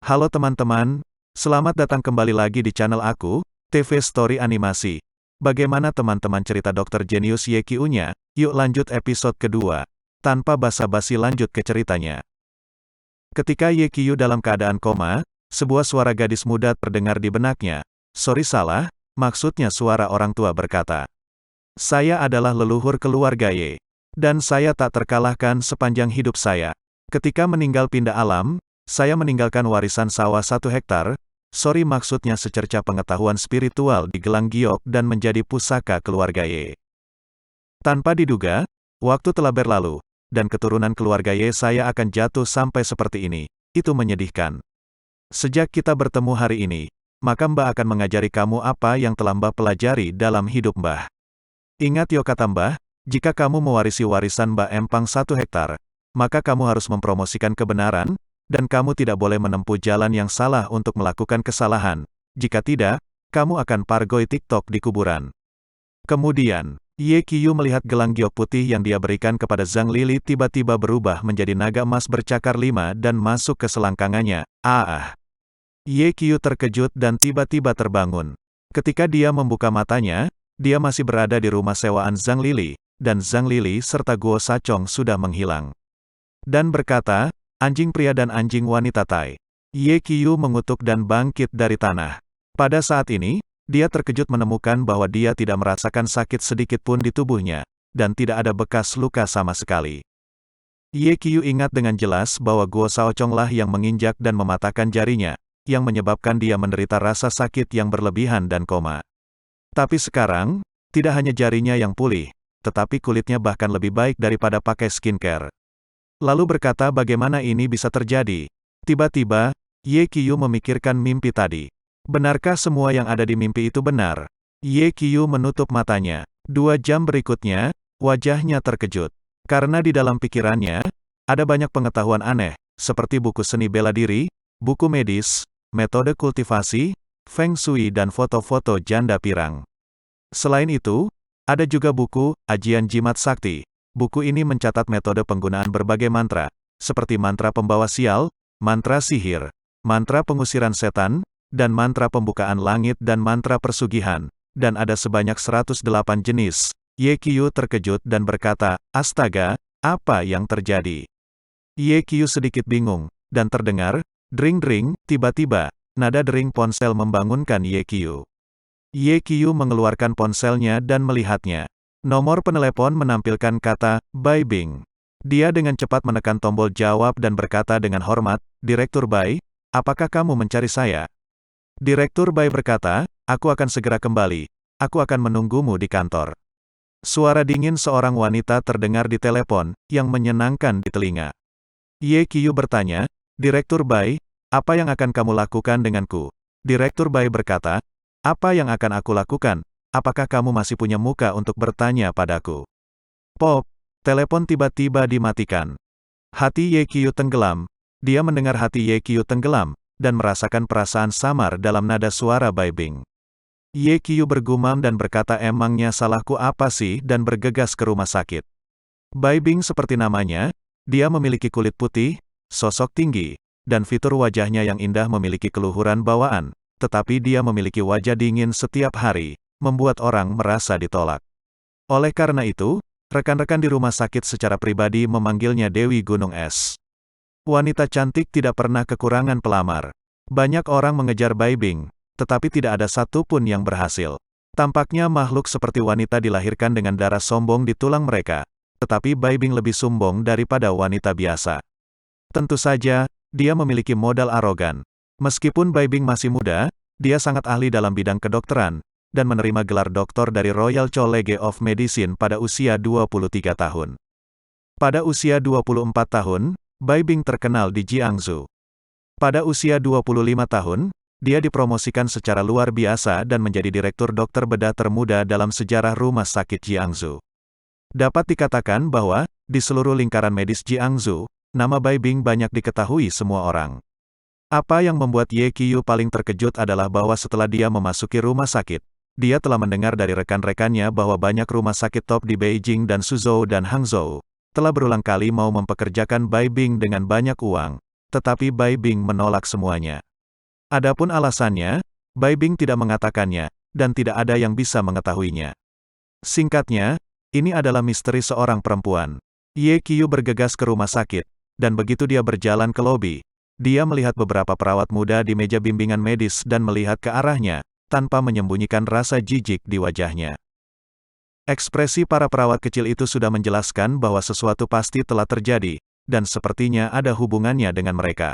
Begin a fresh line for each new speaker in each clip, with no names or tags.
Halo teman-teman, selamat datang kembali lagi di channel aku, TV Story Animasi. Bagaimana teman-teman cerita Dr. Jenius YQ-nya? Yuk lanjut episode kedua. Tanpa basa-basi lanjut ke ceritanya. Ketika YQ dalam keadaan koma, sebuah suara gadis muda terdengar di benaknya. Sorry salah, maksudnya suara orang tua berkata. Saya adalah leluhur keluarga Y. Dan saya tak terkalahkan sepanjang hidup saya. Ketika meninggal pindah alam, saya meninggalkan warisan sawah 1 hektar, sorry maksudnya secerca pengetahuan spiritual di gelang giok dan menjadi pusaka keluarga Y. Tanpa diduga, waktu telah berlalu, dan keturunan keluarga Y saya akan jatuh sampai seperti ini. Itu menyedihkan. Sejak kita bertemu hari ini, maka Mbah akan mengajari kamu apa yang telah Mbah pelajari dalam hidup Mbah. Ingat yo kata Mbah, jika kamu mewarisi warisan Mbah Empang 1 hektar, maka kamu harus mempromosikan kebenaran, dan kamu tidak boleh menempuh jalan yang salah untuk melakukan kesalahan. Jika tidak, kamu akan pargoy TikTok di kuburan. Kemudian, YQ melihat gelang giok putih yang dia berikan kepada Zhang Lili tiba-tiba berubah menjadi naga emas bercakar 5 dan masuk ke selangkangannya. YQ terkejut dan tiba-tiba terbangun. Ketika dia membuka matanya, dia masih berada di rumah sewaan Zhang Lili, dan Zhang Lili serta Guo Sachong sudah menghilang. Dan berkata, anjing pria dan anjing wanita Tai. YQ mengutuk dan bangkit dari tanah. Pada saat ini, dia terkejut menemukan bahwa dia tidak merasakan sakit sedikit pun di tubuhnya, dan tidak ada bekas luka sama sekali. YQ ingat dengan jelas bahwa Guo Sachong lah yang menginjak dan mematahkan jarinya, yang menyebabkan dia menderita rasa sakit yang berlebihan dan koma. Tapi sekarang, tidak hanya jarinya yang pulih, tetapi kulitnya bahkan lebih baik daripada pakai skincare. Lalu berkata bagaimana ini bisa terjadi? Tiba-tiba, YQ memikirkan mimpi tadi. Benarkah semua yang ada di mimpi itu benar? YQ menutup matanya. 2 jam berikutnya, wajahnya terkejut. Karena di dalam pikirannya, ada banyak pengetahuan aneh, seperti buku seni bela diri, buku medis, metode kultivasi, Feng Shui dan foto-foto janda pirang. Selain itu, ada juga buku, Ajian Jimat Sakti. Buku ini mencatat metode penggunaan berbagai mantra, seperti mantra pembawa sial, mantra sihir, mantra pengusiran setan, dan mantra pembukaan langit dan mantra persugihan, dan ada sebanyak 108 jenis. YQ terkejut dan berkata, astaga, apa yang terjadi? YQ sedikit bingung, dan terdengar, dring-dring, tiba-tiba, nada dering ponsel membangunkan YQ. YQ mengeluarkan ponselnya dan melihatnya. Nomor penelepon menampilkan kata, Bai Bing. Dia dengan cepat menekan tombol jawab dan berkata dengan hormat, Direktur Bai, apakah kamu mencari saya? Direktur Bai berkata, aku akan segera kembali. Aku akan menunggumu di kantor. Suara dingin seorang wanita terdengar di telepon, yang menyenangkan di telinga. YQ bertanya, Direktur Bai, apa yang akan kamu lakukan denganku? Direktur Bai berkata, apa yang akan aku lakukan? Apakah kamu masih punya muka untuk bertanya padaku? Pop, telepon tiba-tiba dimatikan. Hati YQ tenggelam. Dia mendengar hati YQ tenggelam, dan merasakan perasaan samar dalam nada suara Bai Bing. YQ bergumam dan berkata emangnya salahku apa sih dan bergegas ke rumah sakit. Bai Bing seperti namanya, dia memiliki kulit putih, sosok tinggi, dan fitur wajahnya yang indah memiliki keluhuran bawaan, tetapi dia memiliki wajah dingin setiap hari, membuat orang merasa ditolak. Oleh karena itu, rekan-rekan di rumah sakit secara pribadi memanggilnya Dewi Gunung Es. Wanita cantik tidak pernah kekurangan pelamar. Banyak orang mengejar Bai Bing, tetapi tidak ada satupun yang berhasil. Tampaknya makhluk seperti wanita dilahirkan dengan darah sombong di tulang mereka, tetapi Bai Bing lebih sombong daripada wanita biasa. Tentu saja, dia memiliki modal arogan. Meskipun Bai Bing masih muda, dia sangat ahli dalam bidang kedokteran, dan menerima gelar doktor dari Royal College of Medicine pada usia 23 tahun. Pada usia 24 tahun, Bai Bing terkenal di Jiangsu. Pada usia 25 tahun, dia dipromosikan secara luar biasa dan menjadi direktur dokter bedah termuda dalam sejarah rumah sakit Jiangsu. Dapat dikatakan bahwa, di seluruh lingkaran medis Jiangsu, nama Bai Bing banyak diketahui semua orang. Apa yang membuat YQ paling terkejut adalah bahwa setelah dia memasuki rumah sakit, dia telah mendengar dari rekan-rekannya bahwa banyak rumah sakit top di Beijing dan Suzhou dan Hangzhou telah berulang kali mau mempekerjakan Bai Bing dengan banyak uang, tetapi Bai Bing menolak semuanya. Adapun alasannya, Bai Bing tidak mengatakannya, dan tidak ada yang bisa mengetahuinya. Singkatnya, ini adalah misteri seorang perempuan. Ye Qiu bergegas ke rumah sakit, dan begitu dia berjalan ke lobi, dia melihat beberapa perawat muda di meja bimbingan medis dan melihat ke arahnya, tanpa menyembunyikan rasa jijik di wajahnya. Ekspresi para perawat kecil itu sudah menjelaskan bahwa sesuatu pasti telah terjadi, dan sepertinya ada hubungannya dengan mereka.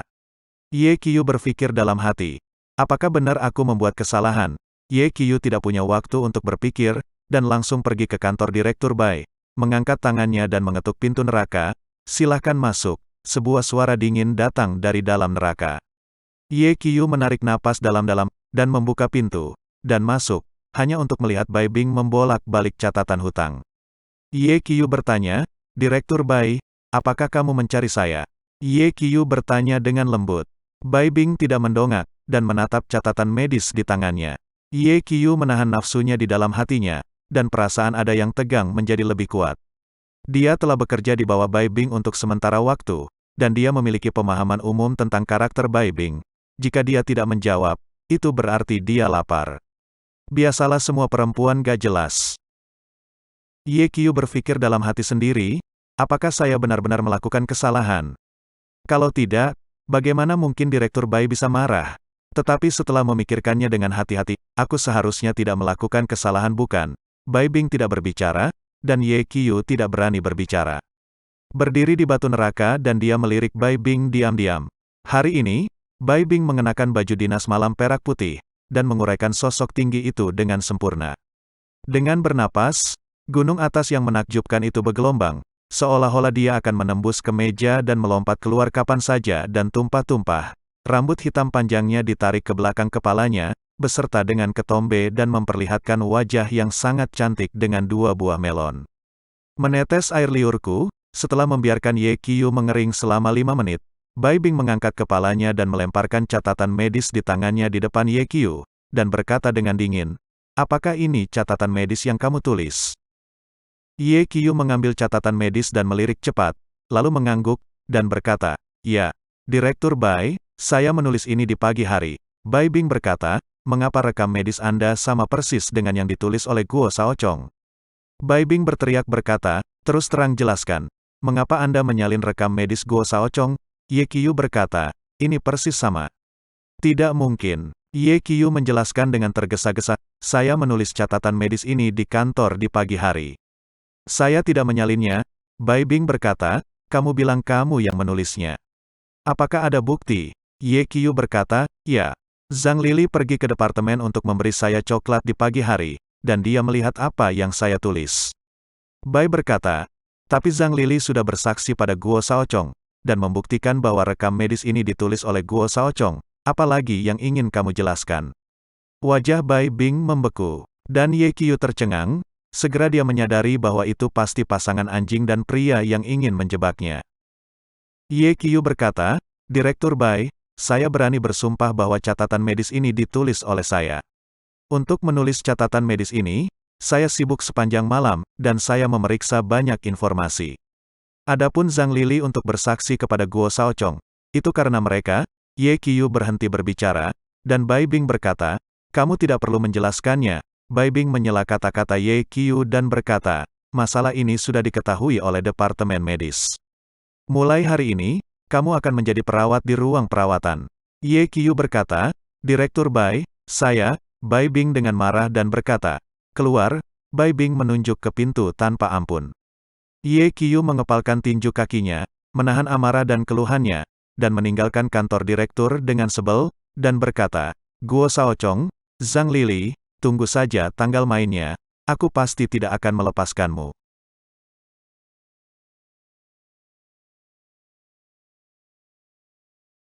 Ye Qiu berpikir dalam hati, apakah benar aku membuat kesalahan? Ye Qiu tidak punya waktu untuk berpikir, dan langsung pergi ke kantor Direktur Bai, mengangkat tangannya dan mengetuk pintu neraka. Silahkan masuk. Sebuah suara dingin datang dari dalam neraka. Ye Qiu menarik napas dalam-dalam, dan membuka pintu, dan masuk, hanya untuk melihat Bai Bing membolak-balik catatan hutang. Ye Qiu bertanya, Direktur Bai, apakah kamu mencari saya? Ye Qiu bertanya dengan lembut. Bai Bing tidak mendongak, dan menatap catatan medis di tangannya. Ye Qiu menahan nafsunya di dalam hatinya, dan perasaan ada yang tegang menjadi lebih kuat. Dia telah bekerja di bawah Bai Bing untuk sementara waktu, dan dia memiliki pemahaman umum tentang karakter Bai Bing. Jika dia tidak menjawab, itu berarti dia lapar. Biasalah semua perempuan gak jelas. Ye Qiu berpikir dalam hati sendiri, apakah saya benar-benar melakukan kesalahan? Kalau tidak, bagaimana mungkin Direktur Bai bisa marah? Tetapi setelah memikirkannya dengan hati-hati, aku seharusnya tidak melakukan kesalahan bukan? Bai Bing tidak berbicara, dan Ye Qiu tidak berani berbicara. Berdiri di batu neraka dan dia melirik Bai Bing diam-diam. Hari ini, Bai Bing mengenakan baju dinas malam perak putih, dan menguraikan sosok tinggi itu dengan sempurna. Dengan bernapas, gunung atas yang menakjubkan itu bergelombang, seolah-olah dia akan menembus ke meja dan melompat keluar kapan saja dan tumpah-tumpah. Rambut hitam panjangnya ditarik ke belakang kepalanya, beserta dengan ketombe dan memperlihatkan wajah yang sangat cantik dengan dua buah melon. Menetes air liurku, setelah membiarkan Ye Qiu mengering selama 5 menit, Bai Bing mengangkat kepalanya dan melemparkan catatan medis di tangannya di depan Ye Qiu, dan berkata dengan dingin, apakah ini catatan medis yang kamu tulis? Ye Qiu mengambil catatan medis dan melirik cepat, lalu mengangguk, dan berkata, ya, Direktur Bai, saya menulis ini di pagi hari. Bai Bing berkata, mengapa rekam medis Anda sama persis dengan yang ditulis oleh Guo Shaochong? Bai Bing berteriak berkata, terus terang jelaskan, mengapa Anda menyalin rekam medis Guo Shaochong? Ye Qiu berkata, ini persis sama. Tidak mungkin. Ye Qiu menjelaskan dengan tergesa-gesa, saya menulis catatan medis ini di kantor di pagi hari. Saya tidak menyalinnya. Bai Bing berkata, kamu bilang kamu yang menulisnya. Apakah ada bukti? Ye Qiu berkata, ya. Zhang Lili pergi ke departemen untuk memberi saya coklat di pagi hari, dan dia melihat apa yang saya tulis. Bai berkata, tapi Zhang Lili sudah bersaksi pada Guo Shaochong, dan membuktikan bahwa rekam medis ini ditulis oleh Guo Shaochong, apalagi yang ingin kamu jelaskan? Wajah Bai Bing membeku, dan Ye Qiu tercengang, segera dia menyadari bahwa itu pasti pasangan anjing dan pria yang ingin menjebaknya. Ye Qiu berkata, Direktur Bai, saya berani bersumpah bahwa catatan medis ini ditulis oleh saya. Untuk menulis catatan medis ini, saya sibuk sepanjang malam, dan saya memeriksa banyak informasi. Adapun Zhang Lili untuk bersaksi kepada Guo Shaochong, itu karena mereka. Ye Qiu berhenti berbicara, dan Bai Bing berkata, kamu tidak perlu menjelaskannya. Bai Bing menyela kata-kata Ye Qiu dan berkata, masalah ini sudah diketahui oleh Departemen Medis. Mulai hari ini, kamu akan menjadi perawat di ruang perawatan. Ye Qiu berkata, Direktur Bai, saya. Bai Bing dengan marah dan berkata, keluar. Bai Bing menunjuk ke pintu tanpa ampun. Ye Qiu mengepalkan tinju kakinya, menahan amarah dan keluhannya, dan meninggalkan kantor direktur dengan sebel, dan berkata, Guo Shaochong, Zhang Lili, tunggu saja tanggal mainnya, aku pasti tidak akan melepaskanmu.